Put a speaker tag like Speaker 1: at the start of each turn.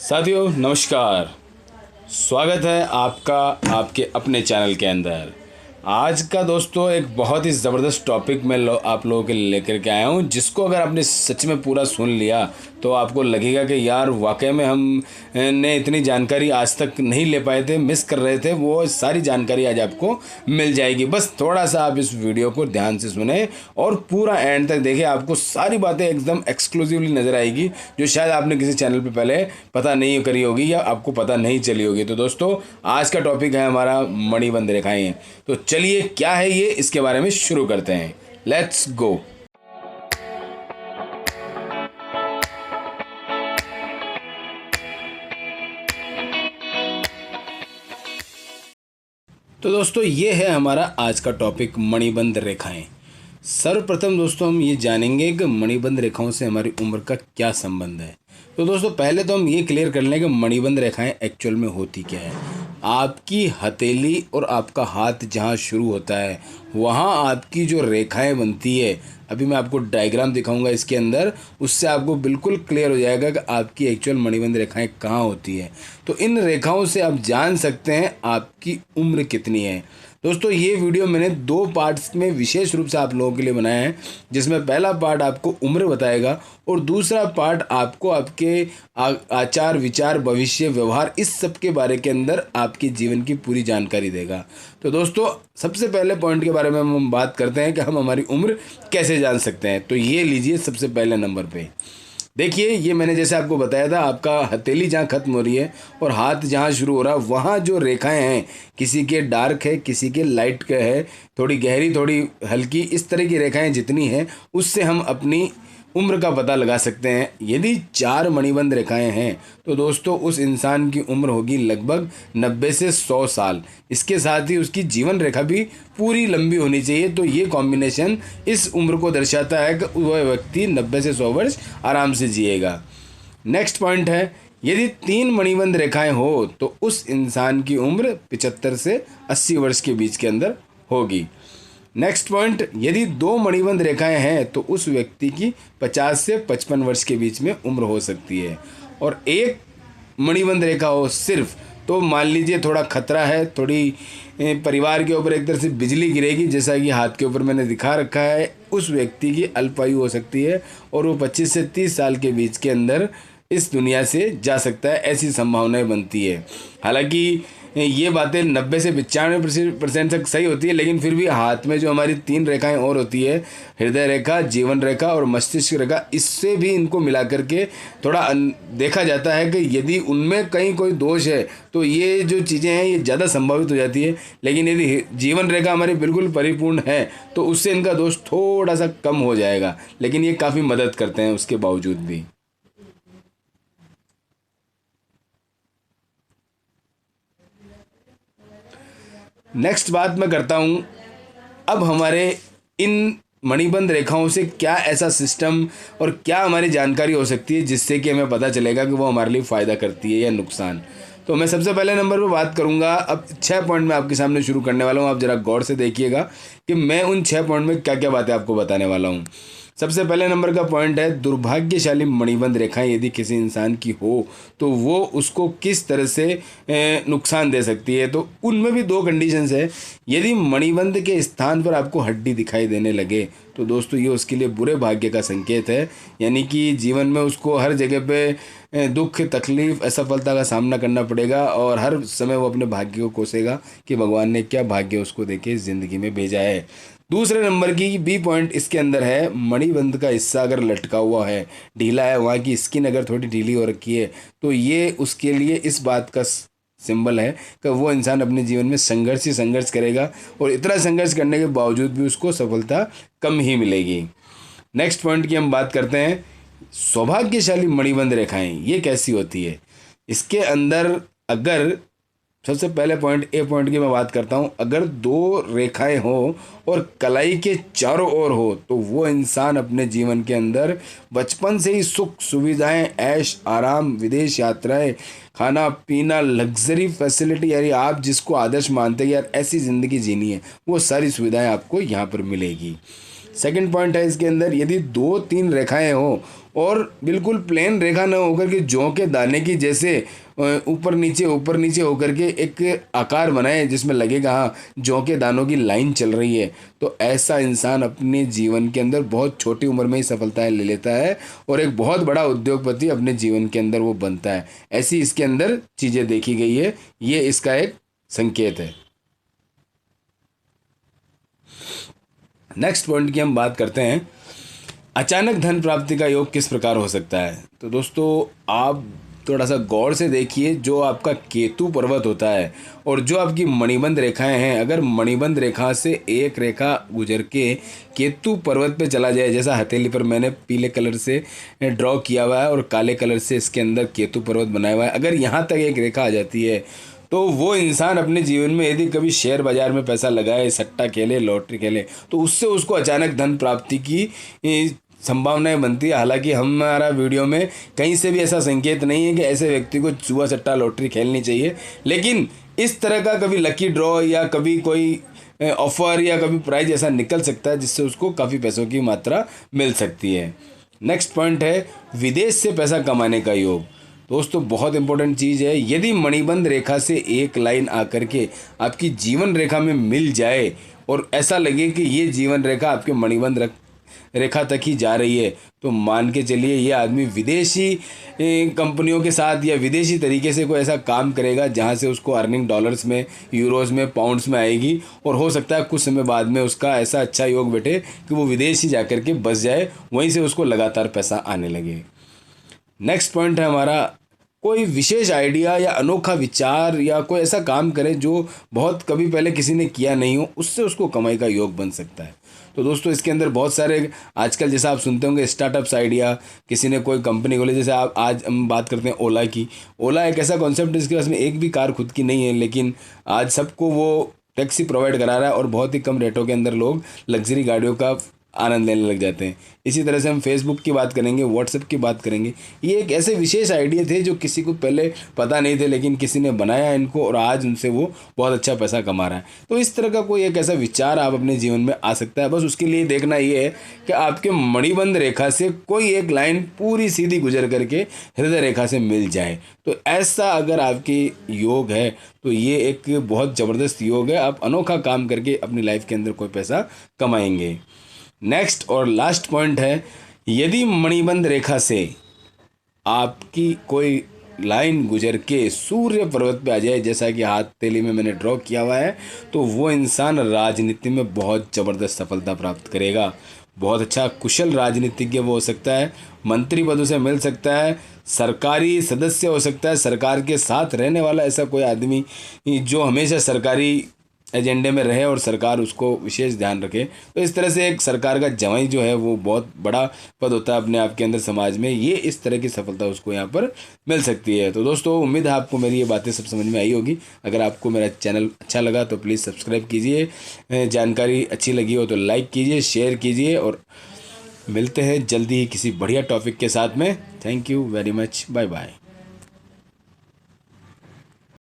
Speaker 1: साथियों नमस्कार। स्वागत है आपका आपके अपने चैनल के अंदर। आज का दोस्तों एक बहुत ही ज़बरदस्त टॉपिक मैं आप लोगों के लिए लेकर के आया हूँ, जिसको अगर आपने सच में पूरा सुन लिया तो आपको लगेगा कि यार वाकई में हम ने इतनी जानकारी आज तक नहीं ले पाए थे, मिस कर रहे थे। वो सारी जानकारी आज आपको मिल जाएगी। बस थोड़ा सा आप इस वीडियो को ध्यान से सुने और पूरा एंड तक देखें। आपको सारी बातें एकदम एक्सक्लूसिवली नज़र आएगी, जो शायद आपने किसी चैनल पे पहले पता नहीं करी होगी या आपको पता नहीं चली होगी। तो दोस्तों आज का टॉपिक है हमारा मणिबंध रेखाएं। तो चलिए क्या है ये, इसके बारे में शुरू करते हैं। Let's go. तो दोस्तों ये है हमारा आज का टॉपिक मणिबंध रेखाएं। सर्वप्रथम दोस्तों हम ये जानेंगे कि मणिबंध रेखाओं से हमारी उम्र का क्या संबंध है। तो दोस्तों पहले तो हम ये क्लियर कर लें कि मणिबंध रेखाएं एक्चुअल में होती क्या है। आपकी हथेली और आपका हाथ जहाँ शुरू होता है वहाँ आपकी जो रेखाएं बनती है, अभी मैं आपको डायग्राम दिखाऊंगा इसके अंदर, उससे आपको बिल्कुल क्लियर हो जाएगा कि आपकी एक्चुअल मणिबंध रेखाएं कहाँ होती है। तो इन रेखाओं से आप जान सकते हैं आपकी उम्र कितनी है। दोस्तों ये वीडियो मैंने दो पार्ट्स में विशेष रूप से आप लोगों के लिए बनाया है, जिसमें पहला पार्ट आपको उम्र बताएगा और दूसरा पार्ट आपको आपके आचार विचार भविष्य व्यवहार इस सब के बारे के अंदर आपके जीवन की पूरी जानकारी देगा। तो दोस्तों सबसे पहले पॉइंट के बारे में हम बात करते हैं कि हम हमारी उम्र कैसे जान सकते हैं। तो ये लीजिए सबसे पहले नंबर पे देखिए, ये मैंने जैसे आपको बताया था, आपका हथेली जहाँ ख़त्म हो रही है और हाथ जहाँ शुरू हो रहा है वहाँ जो रेखाएं हैं, किसी के डार्क है किसी के लाइट के है, थोड़ी गहरी थोड़ी हल्की, इस तरह की रेखाएं जितनी हैं उससे हम अपनी उम्र का पता लगा सकते हैं। यदि 4 मणिबंध रेखाएं हैं तो दोस्तों उस इंसान की उम्र होगी लगभग 90 से 100 साल। इसके साथ ही उसकी जीवन रेखा भी पूरी लंबी होनी चाहिए। तो ये कॉम्बिनेशन इस उम्र को दर्शाता है कि वह व्यक्ति 90 से 100 वर्ष आराम से जिएगा। नेक्स्ट पॉइंट है, यदि 3 मणिबंध रेखाएं हो तो उस इंसान की उम्र 75 से 80 वर्ष के बीच के अंदर होगी। नेक्स्ट पॉइंट, यदि 2 मणिबंध रेखाएं हैं तो उस व्यक्ति की 50 से 55 वर्ष के बीच में उम्र हो सकती है। और 1 मणिबंध रेखा हो सिर्फ तो मान लीजिए थोड़ा खतरा है, थोड़ी परिवार के ऊपर एक तरह से बिजली गिरेगी, जैसा कि हाथ के ऊपर मैंने दिखा रखा है। उस व्यक्ति की अल्पायु हो सकती है और वो 25 से 30 साल के बीच के अंदर इस दुनिया से जा सकता है, ऐसी संभावनाएं बनती है। हालांकि ये बातें 90 से 95% तक सही होती है, लेकिन फिर भी हाथ में जो हमारी 3 रेखाएं और होती है, हृदय रेखा, जीवन रेखा और मस्तिष्क रेखा, इससे भी इनको मिला करके थोड़ा देखा जाता है कि यदि उनमें कहीं कोई दोष है तो ये जो चीज़ें हैं ये ज़्यादा संभावित हो जाती है। लेकिन यदि जीवन रेखा हमारी बिल्कुल परिपूर्ण है तो उससे इनका दोष थोड़ा सा कम हो जाएगा, लेकिन ये काफ़ी मदद करते हैं उसके बावजूद भी। नेक्स्ट बात मैं करता हूँ, अब हमारे इन मणिबंध रेखाओं से क्या ऐसा सिस्टम और क्या हमारी जानकारी हो सकती है जिससे कि हमें पता चलेगा कि वो हमारे लिए फ़ायदा करती है या नुकसान। तो मैं सबसे पहले नंबर पर बात करूँगा। अब 6 पॉइंट मैं आपके सामने शुरू करने वाला हूँ। आप ज़रा गौर से देखिएगा कि मैं उन 6 पॉइंट में क्या क्या बातें आपको बताने वाला हूँ। सबसे पहले नंबर का पॉइंट है, दुर्भाग्यशाली मणिबंध रेखाएं यदि किसी इंसान की हो तो वो उसको किस तरह से नुकसान दे सकती है। तो उनमें भी 2 कंडीशंस है। यदि मणिबंध के स्थान पर आपको हड्डी दिखाई देने लगे तो दोस्तों ये उसके लिए बुरे भाग्य का संकेत है, यानी कि जीवन में उसको हर जगह पे दुख तकलीफ असफलता का सामना करना पड़ेगा और हर समय वो अपने भाग्य को कोसेगा कि भगवान ने क्या भाग्य उसको देके इस ज़िंदगी में भेजा है। दूसरे नंबर की बी पॉइंट इसके अंदर है, मणिबंध का हिस्सा अगर लटका हुआ है, ढीला है, वहाँ की स्किन अगर थोड़ी ढीली हो रखी है तो ये उसके लिए इस बात का सिंबल है कि वो इंसान अपने जीवन में संघर्ष ही संघर्ष करेगा और इतना संघर्ष करने के बावजूद भी उसको सफलता कम ही मिलेगी। नेक्स्ट पॉइंट की हम बात करते हैं, सौभाग्यशाली मणिबंध रेखाएं ये कैसी होती है। इसके अंदर अगर सबसे पहले पॉइंट ए पॉइंट की मैं बात करता हूँ, अगर 2 रेखाएं हो और कलाई के चारों ओर हो तो वो इंसान अपने जीवन के अंदर बचपन से ही सुख सुविधाएं, ऐश आराम, विदेश यात्राएं, खाना पीना, लग्जरी फैसिलिटी, यानी आप जिसको आदर्श मानते हैं यार ऐसी ज़िंदगी जीनी है, वो सारी सुविधाएं आपको यहाँ पर मिलेगी। सेकंड पॉइंट है इसके अंदर, यदि 2-3 रेखाएं हो और बिल्कुल प्लेन रेखा न होकर के जौ के दाने की जैसे ऊपर नीचे होकर के एक आकार बनाए जिसमें लगेगा हाँ जौ के दानों की लाइन चल रही है। तो ऐसा इंसान अपने जीवन के अंदर बहुत छोटी उम्र में ही सफलताएं ले लेता है और एक बहुत बड़ा उद्योगपति अपने जीवन के अंदर वो बनता है। ऐसी इसके अंदर चीज़ें देखी गई है, ये इसका एक संकेत है। नेक्स्ट पॉइंट की हम बात करते हैं, अचानक धन प्राप्ति का योग किस प्रकार हो सकता है। तो दोस्तों आप थोड़ा सा गौर से देखिए, जो आपका केतु पर्वत होता है और जो आपकी मणिबंध रेखाएं हैं, अगर मणिबंध रेखा से एक रेखा गुजर के केतु पर्वत पे चला जाए, जैसा हथेली पर मैंने पीले कलर से ड्रॉ किया हुआ है और काले कलर से इसके अंदर केतु पर्वत बनाया हुआ है, अगर यहाँ तक एक रेखा आ जाती है तो वो इंसान अपने जीवन में यदि कभी शेयर बाजार में पैसा लगाए, सट्टा खेले, लॉटरी खेले, तो उससे उसको अचानक धन प्राप्ति की संभावनाएं बनती है। हालांकि हमारा वीडियो में कहीं से भी ऐसा संकेत नहीं है कि ऐसे व्यक्ति को जुआ, सट्टा, लॉटरी खेलनी चाहिए, लेकिन इस तरह का कभी लकी ड्रॉ या कभी कोई ऑफर या कभी प्राइज ऐसा निकल सकता है जिससे उसको काफ़ी पैसों की मात्रा मिल सकती है। नेक्स्ट पॉइंट है विदेश से पैसा कमाने का योग। दोस्तों बहुत इंपॉर्टेंट चीज़ है, यदि मणिबंध रेखा से एक लाइन आकर के आपकी जीवन रेखा में मिल जाए और ऐसा लगे कि ये जीवन रेखा आपके मणिबंध रेखा तक ही जा रही है, तो मान के चलिए ये आदमी विदेशी कंपनियों के साथ या विदेशी तरीके से कोई ऐसा काम करेगा जहां से उसको अर्निंग डॉलर्स में, यूरोज़ में, पाउंड्स में आएगी और हो सकता है कुछ समय बाद में उसका ऐसा अच्छा योग बैठे कि वो विदेश ही जा कर के बस जाए, वहीं से उसको लगातार पैसा आने लगे। नेक्स्ट पॉइंट है हमारा, कोई विशेष आइडिया या अनोखा विचार या कोई ऐसा काम करे जो बहुत कभी पहले किसी ने किया नहीं हो, उससे उसको कमाई का योग बन सकता है। तो दोस्तों इसके अंदर बहुत सारे आजकल जैसा आप सुनते होंगे स्टार्टअप्स आइडिया, किसी ने कोई कंपनी खोली, जैसे आप आज हम बात करते हैं ओला की। ओला एक ऐसा कॉन्सेप्ट है जिसके पास में एक भी कार खुद की नहीं है, लेकिन आज सबको वो टैक्सी प्रोवाइड करा रहा है और बहुत ही कम रेटों के अंदर लोग लग्जरी गाड़ियों का आनंद लेने लग जाते हैं। इसी तरह से हम फेसबुक की बात करेंगे, व्हाट्सएप की बात करेंगे। ये एक ऐसे विशेष आइडिया थे जो किसी को पहले पता नहीं थे, लेकिन किसी ने बनाया इनको और आज उनसे वो बहुत अच्छा पैसा कमा रहा है। तो इस तरह का कोई एक ऐसा विचार आप अपने जीवन में आ सकता है। बस उसके लिए देखना ये है कि आपके मणिबंध रेखा से कोई एक लाइन पूरी सीधी गुजर करके हृदय रेखा से मिल जाए। तो ऐसा अगर आपकी योग है तो ये एक बहुत ज़बरदस्त योग है, आप अनोखा काम करके अपनी लाइफ के अंदर कोई पैसा कमाएंगे। नेक्स्ट और लास्ट पॉइंट है, यदि मणिबंध रेखा से आपकी कोई लाइन गुजर के सूर्य पर्वत पे आ जाए, जैसा कि हथेली में मैंने ड्रॉ किया हुआ है, तो वो इंसान राजनीति में बहुत ज़बरदस्त सफलता प्राप्त करेगा। बहुत अच्छा कुशल राजनीतिज्ञ वो हो सकता है, मंत्री पदों से मिल सकता है, सरकारी सदस्य हो सकता है, सरकार के साथ रहने वाला ऐसा कोई आदमी जो हमेशा सरकारी एजेंडे में रहे और सरकार उसको विशेष ध्यान रखे। तो इस तरह से एक सरकार का जवाई जो है वो बहुत बड़ा पद होता है अपने आप के अंदर समाज में, ये इस तरह की सफलता उसको यहाँ पर मिल सकती है। तो दोस्तों उम्मीद है आपको मेरी ये बातें सब समझ में आई होगी। अगर आपको मेरा चैनल अच्छा लगा तो प्लीज़ सब्सक्राइब कीजिए, जानकारी अच्छी लगी हो तो लाइक कीजिए, शेयर कीजिए और मिलते हैं जल्दी ही किसी बढ़िया टॉपिक के साथ में। Thank you very much, bye bye.